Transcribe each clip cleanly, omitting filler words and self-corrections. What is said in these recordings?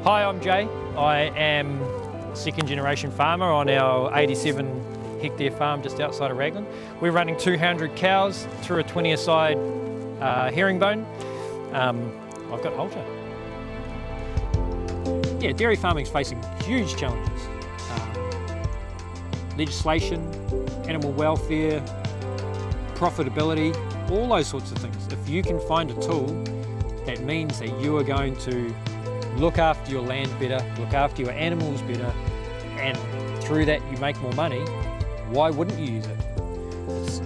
Hi, I'm Jay. I am a second generation farmer on our 87 hectare farm just outside of Raglan. We're running 200 cows through a 20-a-side herringbone. I've got Halter. Yeah, dairy farming is facing huge challenges. Legislation, animal welfare, profitability, all those sorts of things. If you can find a tool that means that you are going to look after your land better, look after your animals better, and through that you make more money, why wouldn't you use it? It's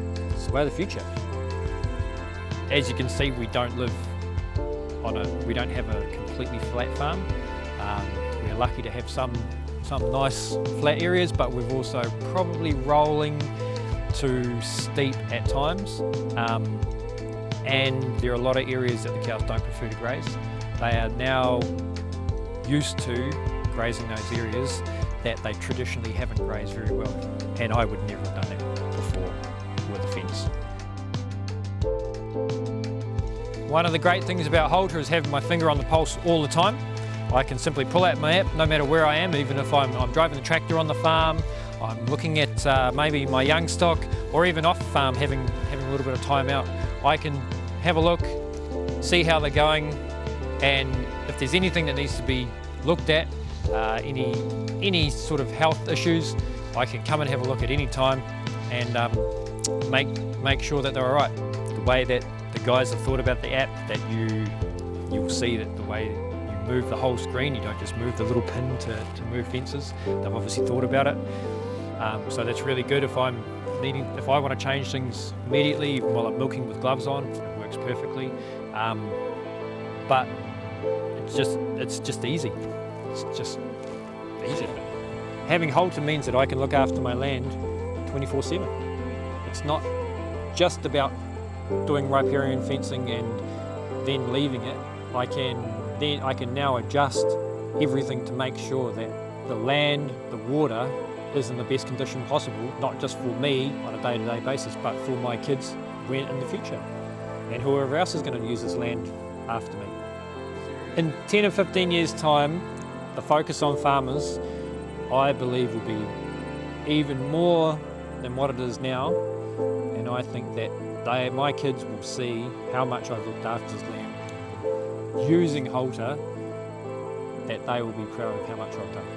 the way of the future. As you can see, we don't have a completely flat farm. We're lucky to have some nice flat areas, but we're also probably rolling to steep at times. And there are a lot of areas that the cows don't prefer to graze. They are now used to grazing those areas that they traditionally haven't grazed very well. And I would never have done that before with a fence. One of the great things about Halter is having my finger on the pulse all the time. I can simply pull out my app no matter where I am, even if I'm driving the tractor on the farm, I'm looking at maybe my young stock, or even off the farm having a little bit of time out. I can have a look, see how they're going, and if there's anything that needs to be looked at, any sort of health issues, I can come and have a look at any time and make sure that they're all right. The way that the guys have thought about the app, that you'll see that the way you move the whole screen, you don't just move the little pin to move fences. They've obviously thought about it. So that's really good if I want to change things immediately while I'm milking with gloves on, it works perfectly. But it's just easy. It's just easy. Having Halter means that I can look after my land 24/7. It's not just about doing riparian fencing and then leaving it. I can now adjust everything to make sure that the land, the water, is in the best condition possible, not just for me on a day-to-day basis, but for my kids in the future, and whoever else is going to use this land after me. In 10 or 15 years' time, the focus on farmers, I believe, will be even more than what it is now, and I think that my kids will see how much I've looked after this land using Halter, that they will be proud of how much I've done.